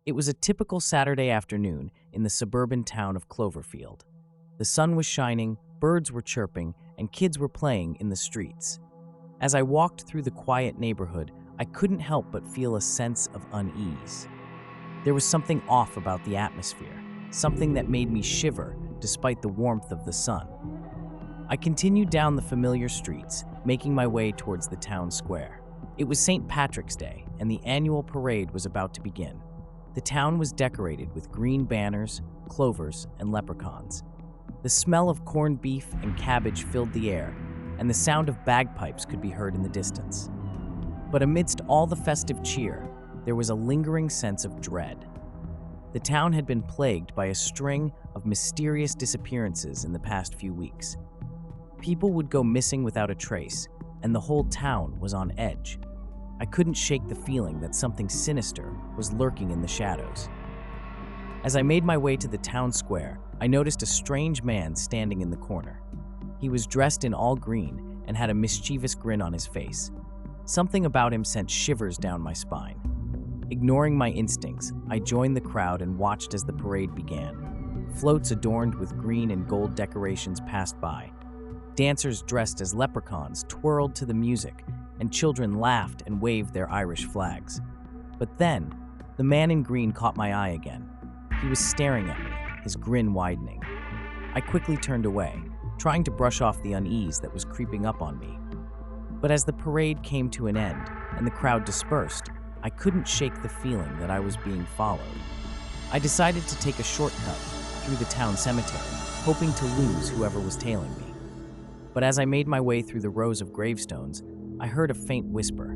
It was a typical Saturday afternoon in the suburban town of Cloverfield. The sun was shining, birds were chirping, and kids were playing in the streets. As I walked through the quiet neighborhood, I couldn't help but feel a sense of unease. There was something off about the atmosphere, something that made me shiver despite the warmth of the sun. I continued down the familiar streets, making my way towards the town square. It was St. Patrick's Day, and the annual parade was about to begin. The town was decorated with green banners, clovers, and leprechauns. The smell of corned beef and cabbage filled the air, and the sound of bagpipes could be heard in the distance. But amidst all the festive cheer, there was a lingering sense of dread. The town had been plagued by a string of mysterious disappearances in the past few weeks. People would go missing without a trace, and the whole town was on edge. I couldn't shake the feeling that something sinister was lurking in the shadows. As I made my way to the town square, I noticed a strange man standing in the corner. He was dressed in all green and had a mischievous grin on his face. Something about him sent shivers down my spine. Ignoring my instincts, I joined the crowd and watched as the parade began. Floats adorned with green and gold decorations passed by. Dancers dressed as leprechauns twirled to the music, and children laughed and waved their Irish flags. But then, the man in green caught my eye again. He was staring at me, his grin widening. I quickly turned away, trying to brush off the unease that was creeping up on me. But as the parade came to an end and the crowd dispersed, I couldn't shake the feeling that I was being followed. I decided to take a shortcut through the town cemetery, hoping to lose whoever was tailing me. But as I made my way through the rows of gravestones, I heard a faint whisper.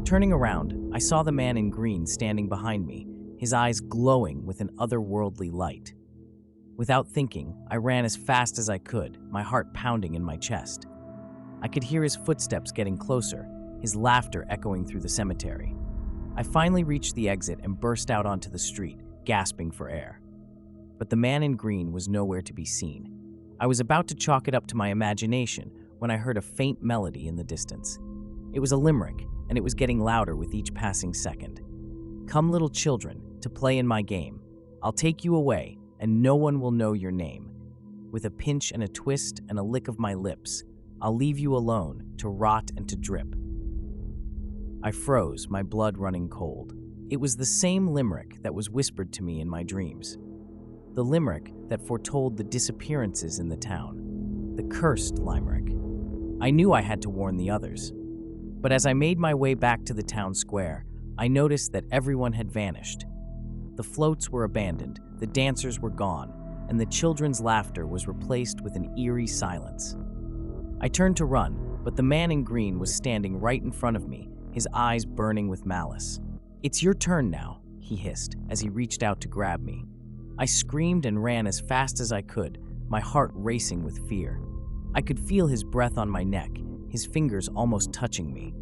Turning around, I saw the man in green standing behind me, his eyes glowing with an otherworldly light. Without thinking, I ran as fast as I could, my heart pounding in my chest. I could hear his footsteps getting closer, his laughter echoing through the cemetery. I finally reached the exit and burst out onto the street, gasping for air. But the man in green was nowhere to be seen. I was about to chalk it up to my imagination when I heard a faint melody in the distance. It was a limerick, and it was getting louder with each passing second. "Come, little children, to play in my game. I'll take you away, and no one will know your name. With a pinch and a twist and a lick of my lips, I'll leave you alone to rot and to drip." I froze, my blood running cold. It was the same limerick that was whispered to me in my dreams. The limerick that foretold the disappearances in the town. The cursed limerick. I knew I had to warn the others. But as I made my way back to the town square, I noticed that everyone had vanished. The floats were abandoned, the dancers were gone, and the children's laughter was replaced with an eerie silence. I turned to run, but the man in green was standing right in front of me, his eyes burning with malice. "It's your turn now," he hissed as he reached out to grab me. I screamed and ran as fast as I could, my heart racing with fear. I could feel his breath on my neck, his fingers almost touching me.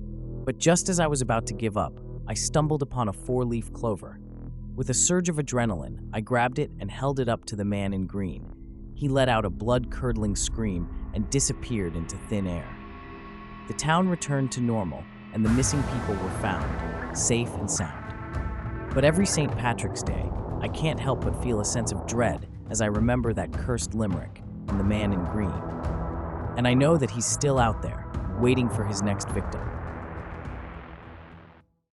But just as I was about to give up, I stumbled upon a four-leaf clover. With a surge of adrenaline, I grabbed it and held it up to the man in green. He let out a blood-curdling scream and disappeared into thin air. The town returned to normal, and the missing people were found, safe and sound. But every St. Patrick's Day, I can't help but feel a sense of dread as I remember that cursed limerick and the man in green. And I know that he's still out there, waiting for his next victim.